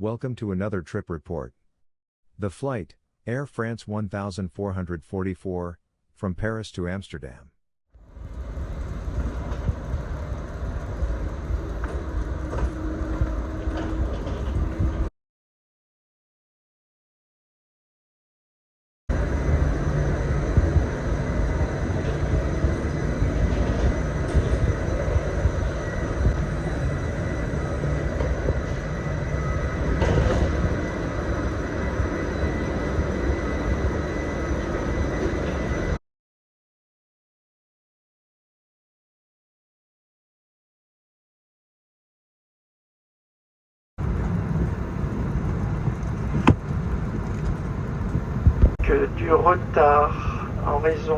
Welcome to another trip report. The flight, Air France 1444, from Paris to Amsterdam. Du retard en raison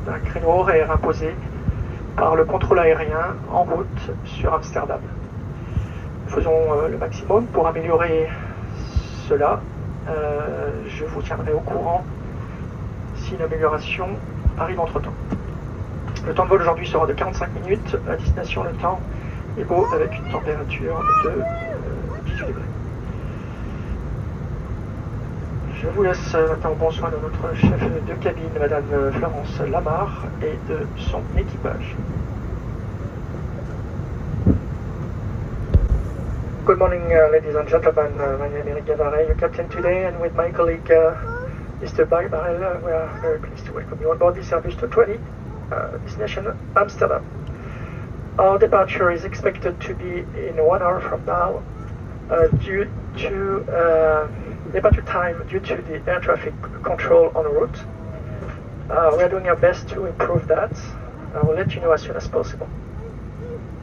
d'un créneau horaire imposé par le contrôle aérien en route sur Amsterdam. Nous faisons le maximum pour améliorer cela. Je vous tiendrai au courant si une amélioration arrive entre-temps. Le temps de vol aujourd'hui sera de 45 minutes. À destination, le temps est beau avec une température de 18 degrés. Je vous laisse maintenant au bon soin de notre chef de cabine, Madame Florence Lamarre, et de son équipage. Good morning, ladies and gentlemen. My name is Eric Gavaret, your captain today, and with my colleague, Mr. Barbarel, we are very pleased to welcome you on board this Airbus A220, destination Amsterdam. Our departure is expected to be in 1 hour from now, due to departure time due to the air traffic control on route. We are doing our best to improve that. I will let you know as soon as possible.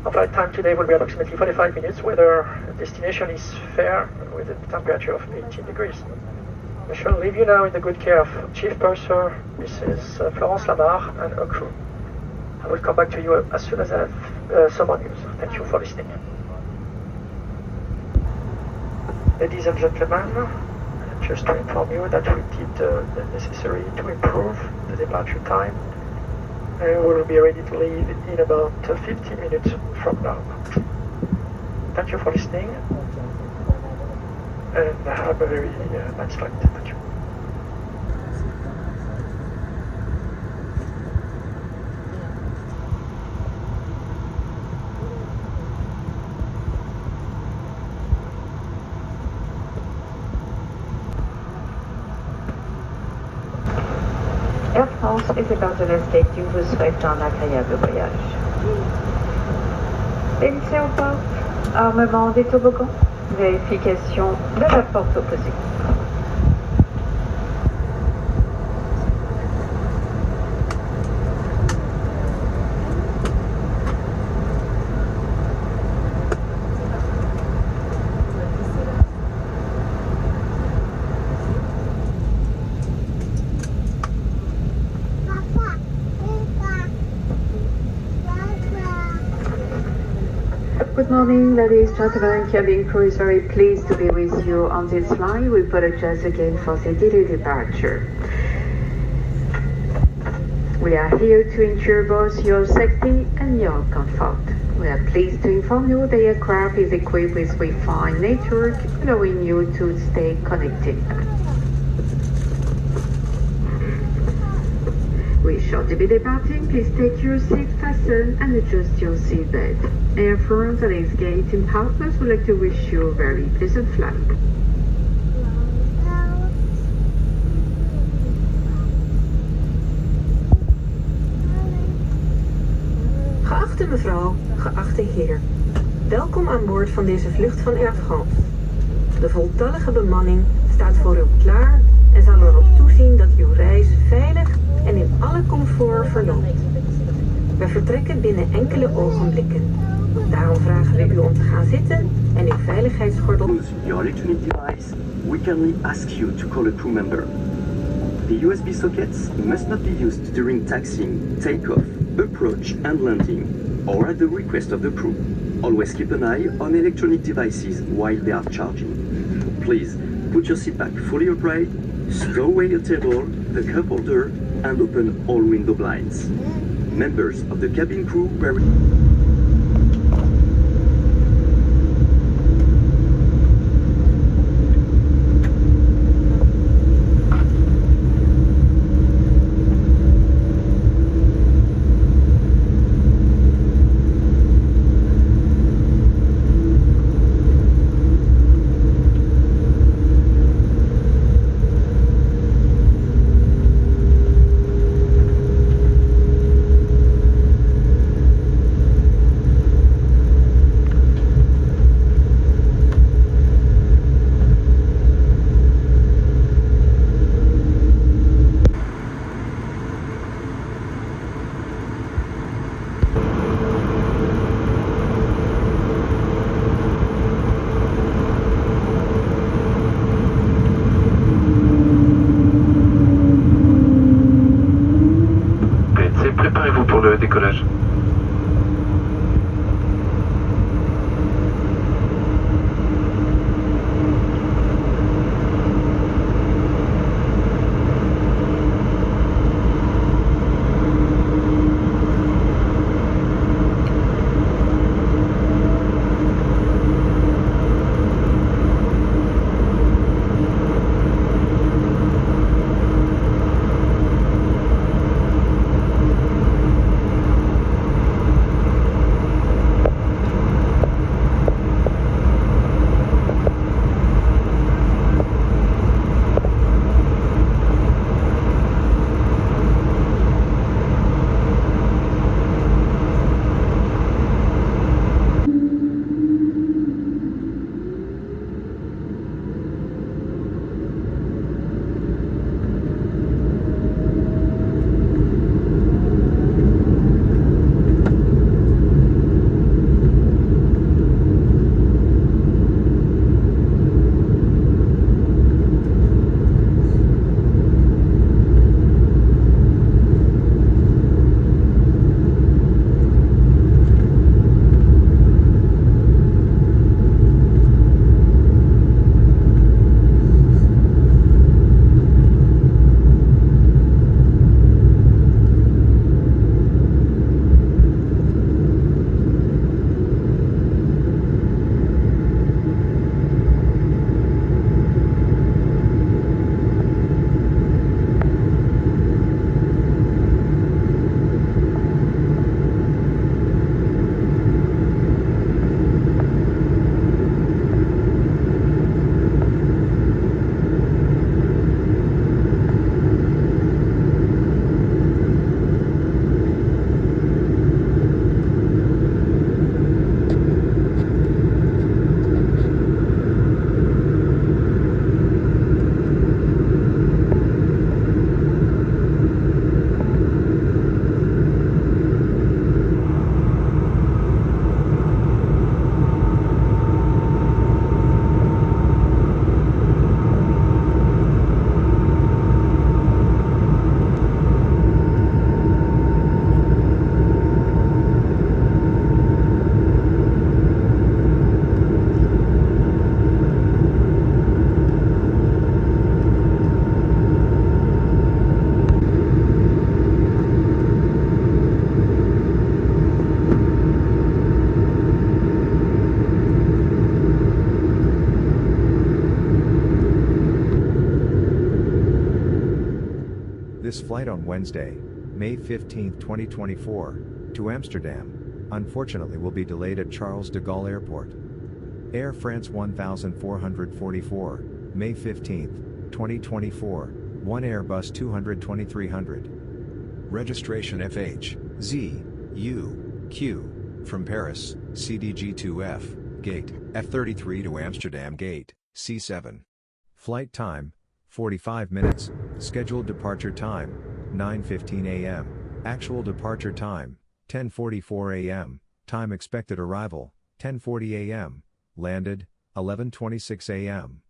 Our flight time today will be approximately 45 minutes, whether destination is fair with a temperature of 18 degrees. We shall leave you now in the good care of Chief Purser, Mrs. Florence Lamarre, and her crew. I will come back to you as soon as I have some more news. Thank you for listening. Ladies and gentlemen, just to inform you that we did the necessary to improve the departure time. We will be ready to leave in about 15 minutes from now. Thank you for listening, and have a very nice flight. Thank you. Air France et ses partenaires skating vous souhaitent un agréable voyage. Laissez au port, armement des toboggans, vérification de la porte opposée. Good morning, ladies and gentlemen. Cabin crew is very pleased to be with you on this flight. We apologize again for the delayed departure. We are here to ensure both your safety and your comfort. We are pleased to inform you the aircraft is equipped with Wi-Fi network, allowing you to stay connected. We shall be departing. Please take your seat fastened and adjust your seatbelt. Air France and its gating partners would like to wish you a very pleasant flight. Geachte mevrouw, geachte heer. Welkom aan boord van deze vlucht van Air France. De voltallige bemanning staat voor u klaar en zal erop toezien dat uw reis veilig en in alle comfort verloopt. We vertrekken binnen enkele ogenblikken. Daarom vragen we u om te gaan zitten en uw veiligheidsgordel. Your electronic device, we kindly ask you to call a crew member. The USB sockets must not be used during taxiing, takeoff, approach and landing, or at the request of the crew. Always keep an eye on electronic devices while they are charging. Please put your seat back fully upright, throw away your table, the cup holder, and open all window blinds. Members of the cabin crew were... This flight on Wednesday, May 15, 2024, to Amsterdam, unfortunately will be delayed at Charles de Gaulle Airport. Air France 1444, May 15, 2024, 1 Airbus A220-300. Registration F-HZUQ, from Paris, CDG2F, gate, F33 to Amsterdam gate, C7. Flight time, 45 minutes, scheduled departure time, 9:15 a.m., actual departure time, 10:44 a.m., time expected arrival, 10:40 a.m., landed, 11:26 a.m.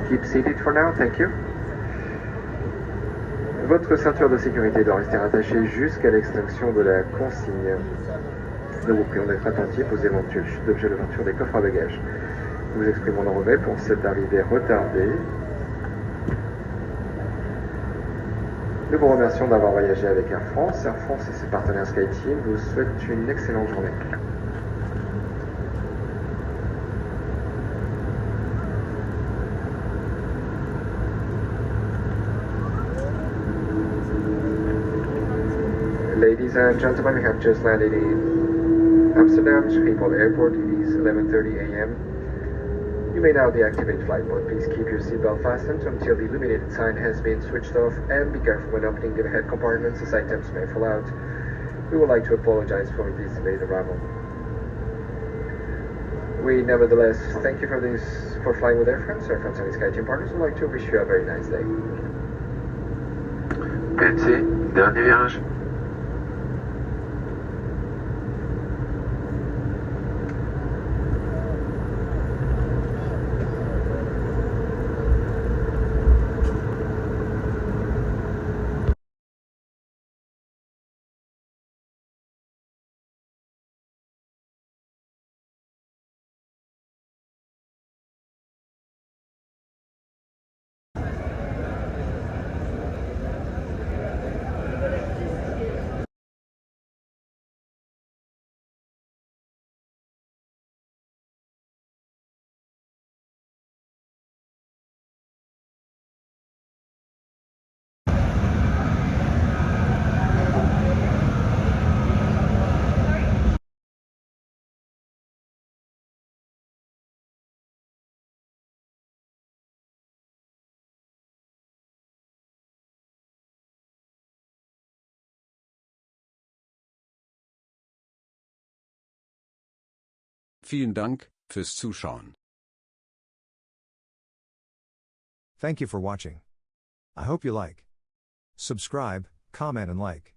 Keep seated for now, thank you. Votre ceinture de sécurité doit rester attachée jusqu'à l'extinction de la consigne. Nous vous prions d'être attentifs aux éventuelles chutes d'objets de l'ouverture des coffres à bagages. Nous vous exprimons nos regrets pour cette arrivée retardée. Nous vous remercions d'avoir voyagé avec Air France. Air France et ses partenaires SkyTeam vous souhaitent une excellente journée. Ladies and gentlemen, we have just landed in Amsterdam Schiphol Airport. It is 11:30 a.m. You may now deactivate flight mode. Please keep your seatbelt fastened until the illuminated sign has been switched off, and be careful when opening the overhead compartments as items may fall out. We would like to apologize for this delayed arrival. We nevertheless thank you for flying with Air France. Air France and its SkyTeam partners would like to wish you a very nice day. PNC, dernier virage. Vielen Dank fürs Zuschauen. Thank you for watching. I hope you like. Subscribe, comment and like.